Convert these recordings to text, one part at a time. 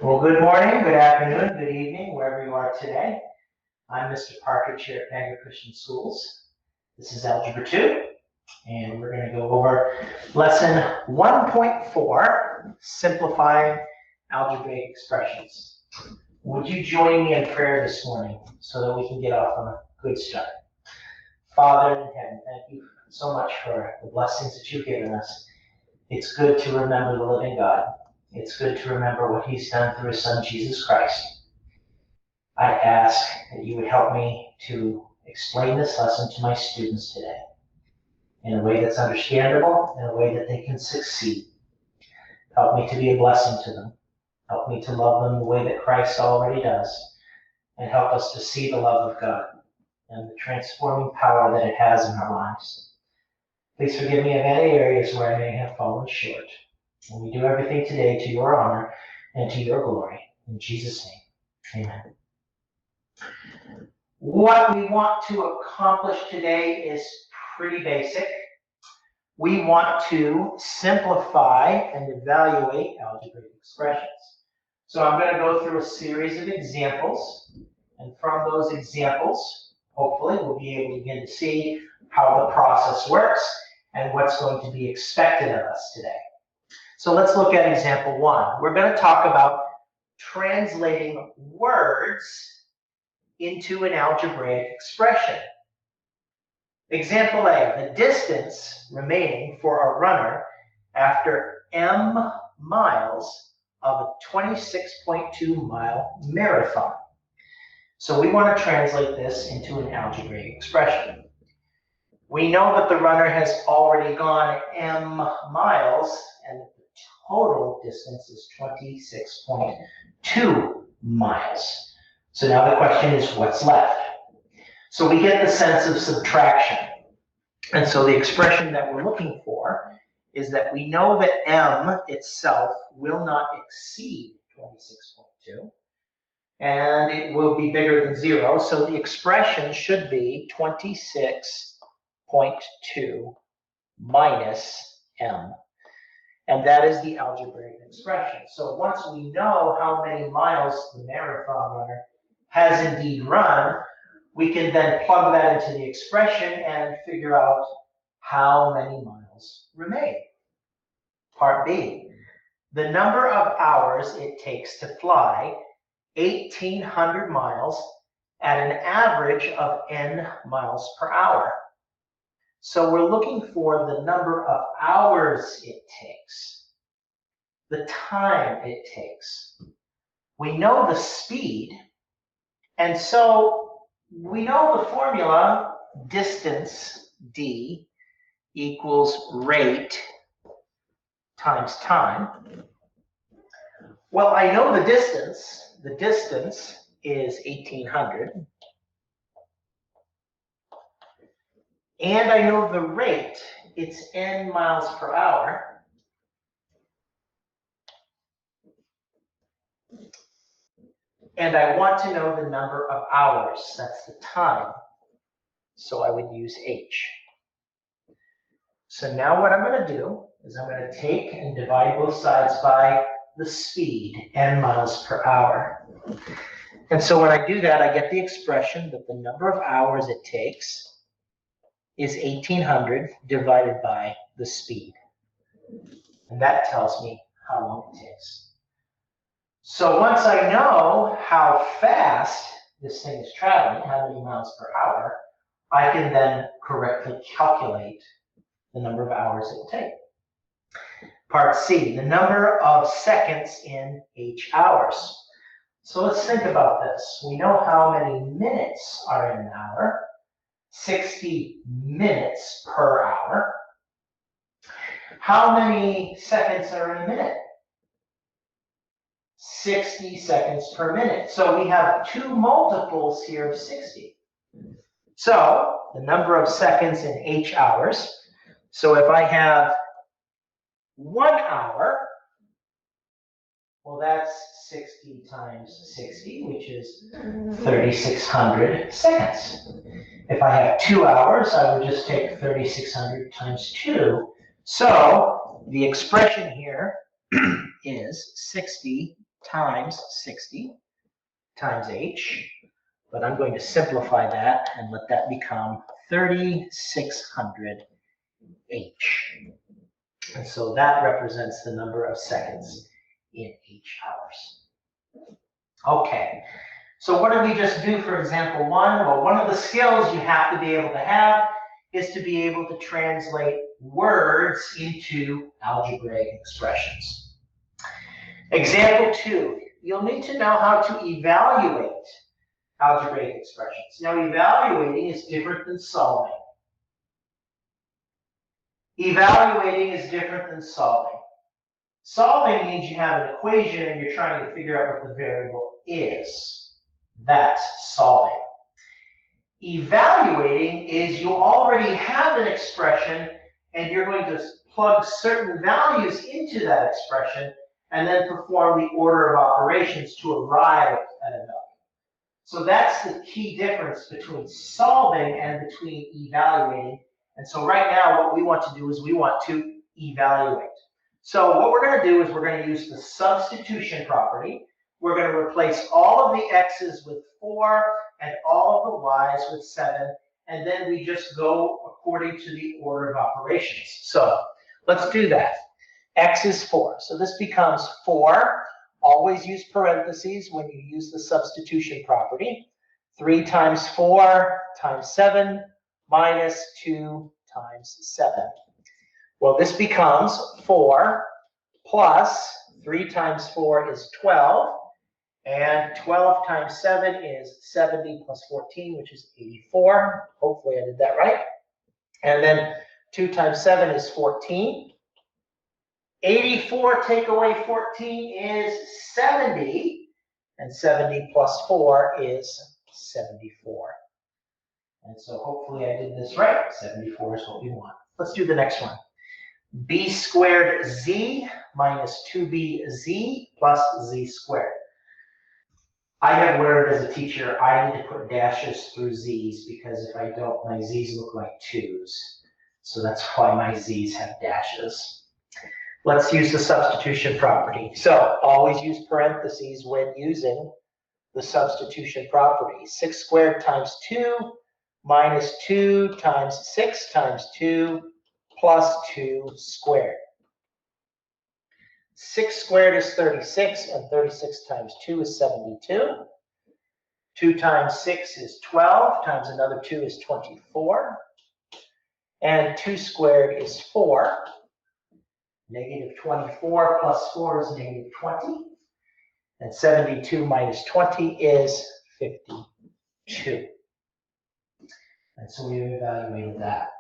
Well, good morning, good afternoon, good evening, wherever you are today. I'm Mr. Partridge here at Magna Christian Schools. This is Algebra 2, and we're going to go over lesson 1.4, Simplifying Algebraic Expressions. Would you join me in prayer this morning so that we can get off on a good start? Father in heaven, thank you so much for the blessings that you've given us. It's good to remember the living God. It's good to remember what he's done through his son, Jesus Christ. I ask that you would help me to explain this lesson to my students today in a way that's understandable, in a way that they can succeed. Help me to be a blessing to them. Help me to love them the way that Christ already does. And help us to see the love of God and the transforming power that it has in our lives. Please forgive me of any areas where I may have fallen short. And we do everything today to your honor and to your glory. In Jesus' name, amen. What we want to accomplish today is pretty basic. We want to simplify and evaluate algebraic expressions. So I'm going to go through a series of examples. And from those examples, hopefully, we'll be able to begin to see how the process works and what's going to be expected of us today. So let's look at example 1. We're going to talk about translating words into an algebraic expression. Example A, the distance remaining for a runner after m miles of a 26.2 mile marathon. So we want to translate this into an algebraic expression. We know that the runner has already gone m miles, and the total distance is 26.2 miles. So now the question is, what's left? So we get the sense of subtraction. And so the expression that we're looking for is that we know that m itself will not exceed 26.2, and it will be bigger than 0. So the expression should be 26.2 minus m. And that is the algebraic expression. So once we know how many miles the marathon runner has indeed run, we can then plug that into the expression and figure out how many miles remain. Part B, the number of hours it takes to fly 1,800 miles at an average of n miles per hour. So we're looking for the number of hours it takes, the time it takes. We know the speed, and so we know the formula, distance, d, equals rate times time. Well, I know the distance. The distance is 1,800. And I know the rate, it's n miles per hour. And I want to know the number of hours, that's the time. So I would use h. So now what I'm going to do is I'm going to take and divide both sides by the speed, n miles per hour. And so when I do that, I get the expression that the number of hours it takes is 1,800 divided by the speed. And that tells me how long it takes. So once I know how fast this thing is traveling, how many miles per hour, I can then correctly calculate the number of hours it will take. Part C, the number of seconds in h hours. So let's think about this. We know how many minutes are in an hour. 60 minutes per hour. How many seconds are in a minute? 60 seconds per minute. So we have two multiples here of 60. So the number of seconds in h hours. So if I have 1 hour, well, that's 60 times 60, which is 3,600 seconds. If I have 2 hours, I would just take 3,600 times 2. So the expression here is 60 times 60 times h. But I'm going to simplify that and let that become 3600 h. And so that represents the number of seconds in h hours. Okay, so what did we just do for example 1? Well, one of the skills you have to be able to have is to be able to translate words into algebraic expressions. Example 2, you'll need to know how to evaluate algebraic expressions. Now, evaluating is different than solving. Evaluating is different than solving. Solving means you have an equation and you're trying to figure out what the variable is. That's solving. Evaluating is you already have an expression and you're going to plug certain values into that expression and then perform the order of operations to arrive at a value. So that's the key difference between solving and between evaluating. And so right now what we want to do is we want to evaluate. So what we're going to do is we're going to use the substitution property. We're going to replace all of the x's with 4 and all of the y's with 7. And then we just go according to the order of operations. So let's do that. X is 4. So this becomes 4. Always use parentheses when you use the substitution property. 3 times 4 times 7 minus 2 times 7. Well, this becomes 4 plus 3 times 4 is 12. And 12 times 7 is 70 plus 14, which is 84. Hopefully I did that right. And then 2 times 7 is 14. 84 take away 14 is 70, and 70 plus 4 is 74. And so hopefully I did this right. 74 is what we want. Let's do the next one. B squared z minus 2bz plus z squared. I have learned as a teacher I need to put dashes through z's because if I don't, my z's look like 2's. So that's why my z's have dashes. Let's use the substitution property. So always use parentheses when using the substitution property. 6 squared times 2 minus 2 times 6 times 2 plus 2 squared. 6 squared is 36, and 36 times 2 is 72. 2 times 6 is 12, times another 2 is 24. And 2 squared is 4. Negative 24 plus 4 is negative 20. And 72 minus 20 is 52. And so we evaluated that.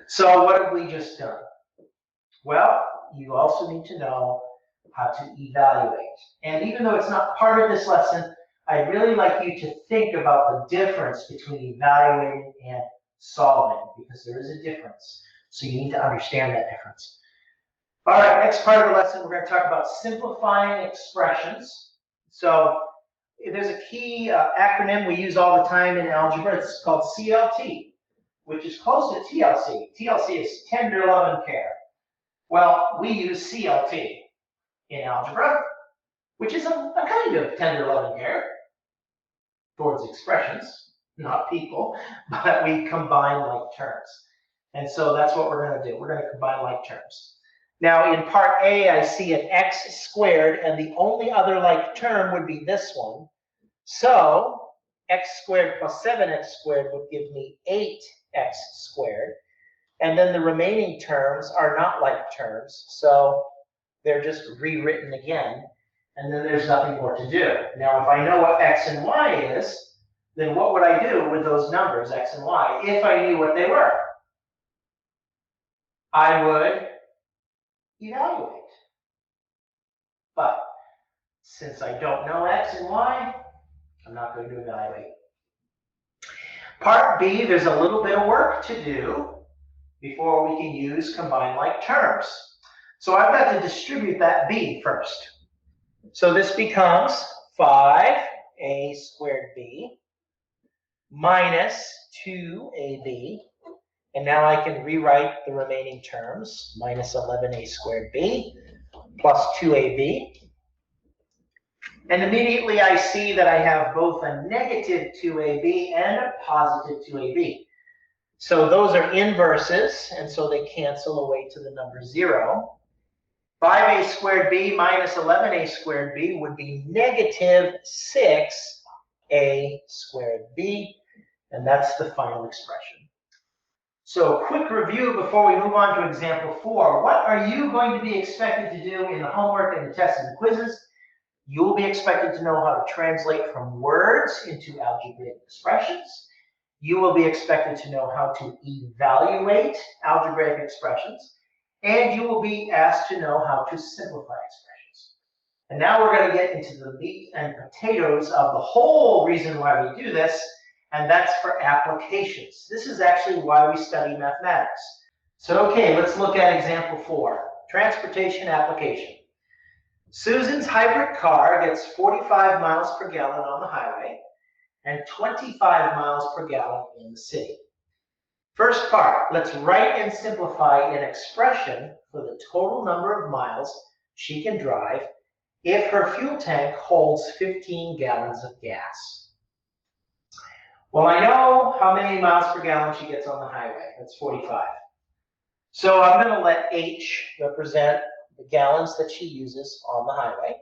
So what have we just done? Well, you also need to know how to evaluate. And even though it's not part of this lesson, I'd really like you to think about the difference between evaluating and solving, because there is a difference. So you need to understand that difference. All right, next part of the lesson, we're going to talk about simplifying expressions. So there's a key acronym we use all the time in algebra. It's called CLT, which is close to TLC. TLC is tender love and care. Well, we use CLT in algebra, which is a kind of tender love and care towards expressions, not people, but we combine like terms. And so that's what we're going to do. We're going to combine like terms. Now, in part A, I see an x squared, and the only other like term would be this one. So x squared plus 7x squared would give me 8x squared. And then the remaining terms are not like terms, so they're just rewritten again. And then there's nothing more to do. Now, if I know what x and y is, then what would I do with those numbers, x and y, if I knew what they were? I would evaluate. But since I don't know x and y, I'm not going to evaluate. Part B, there's a little bit of work to do before we can use combine like terms. So I've got to distribute that b first. So this becomes 5a squared b minus 2ab. And now I can rewrite the remaining terms. Minus 11a squared b plus 2ab. And immediately I see that I have both a negative 2ab and a positive 2ab. So those are inverses, and so they cancel away to the number 0. 5a squared b minus 11a squared b would be negative 6a squared b, and that's the final expression. So quick review before we move on to example 4. What are you going to be expected to do in the homework and the tests and the quizzes? You will be expected to know how to translate from words into algebraic expressions. You will be expected to know how to evaluate algebraic expressions. And you will be asked to know how to simplify expressions. And now we're going to get into the meat and potatoes of the whole reason why we do this, and that's for applications. This is actually why we study mathematics. So, okay, let's look at example 4, transportation application. Susan's hybrid car gets 45 miles per gallon on the highway and 25 miles per gallon in the city. First part, let's write and simplify an expression for the total number of miles she can drive if her fuel tank holds 15 gallons of gas. Well, I know how many miles per gallon she gets on the highway. That's 45. So I'm going to let H represent the gallons that she uses on the highway.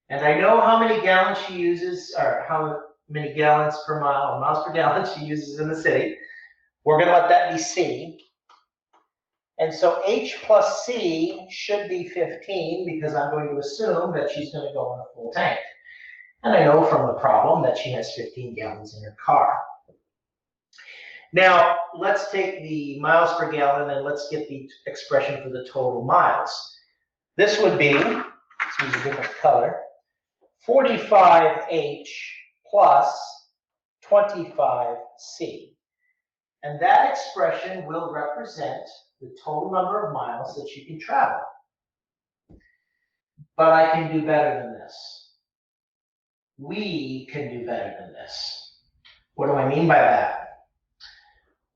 And I know how many gallons she uses, or how many gallons per mile, or miles per gallon she uses in the city. We're going to let that be C. And so H plus C should be 15 because I'm going to assume that she's going to go on a full tank. And I know from the problem that she has 15 gallons in her car. Now, let's take the miles per gallon and let's get the expression for the total miles. This would be, let's use a different color, 45H plus 25C. And that expression will represent the total number of miles that you can travel. But I can do better than this. We can do better than this. What do I mean by that?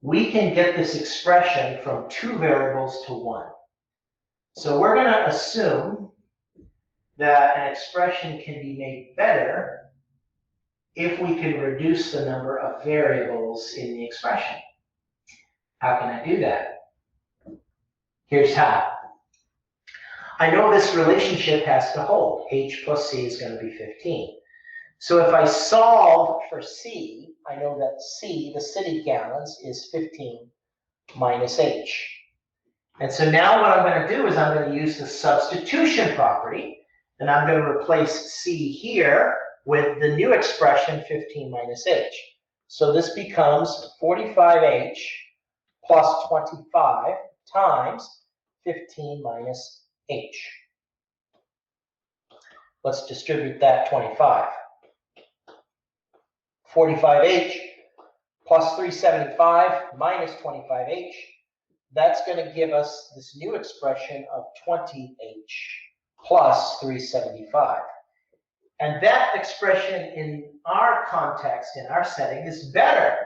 We can get this expression from 2 variables to 1. So we're going to assume that an expression can be made better if we can reduce the number of variables in the expression. How can I do that? Here's how. I know this relationship has to hold. H plus C is going to be 15. So if I solve for C, I know that C, the city gallons, is 15 minus H. And so now what I'm going to do is I'm going to use the substitution property, and I'm going to replace C here with the new expression 15 minus H. So this becomes 45H plus 25 times 15 minus H. Let's distribute that 25. 45H plus 375 minus 25H, that's going to give us this new expression of 20H plus 375. And that expression in our context, in our setting, is better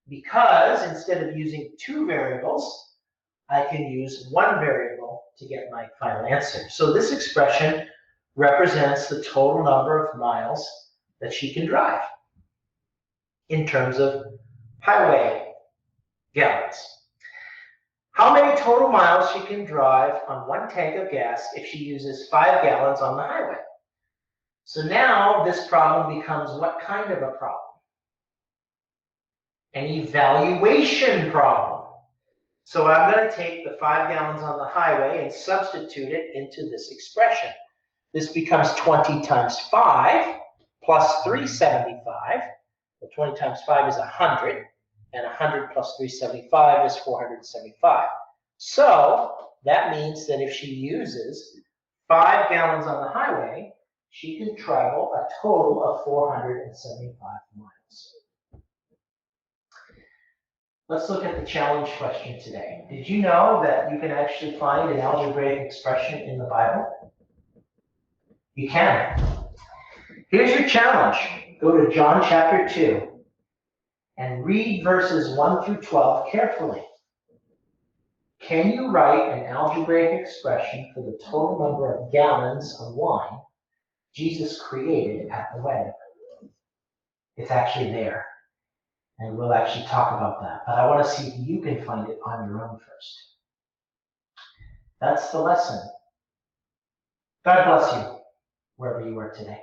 because instead of using 2 variables, I can use 1 variable to get my final answer. So this expression represents the total number of miles that she can drive in terms of highway gallons. How many total miles she can drive on 1 tank of gas if she uses 5 gallons on the highway? So now this problem becomes what kind of a problem? An evaluation problem. So I'm going to take the 5 gallons on the highway and substitute it into this expression. This becomes 20 times 5 plus 375. Well, 20 times 5 is 100, and 100 plus 375 is 475. So that means that if she uses 5 gallons on the highway, she can travel a total of 475 miles. Let's look at the challenge question today. Did you know that you can actually find an algebraic expression in the Bible? You can. Here's your challenge. Go to John chapter 2 and read verses 1 through 12 carefully. Can you write an algebraic expression for the total number of gallons of wine Jesus created at the wedding. It's actually there. And we'll actually talk about that. But I want to see if you can find it on your own first. That's the lesson. God bless you, wherever you are today.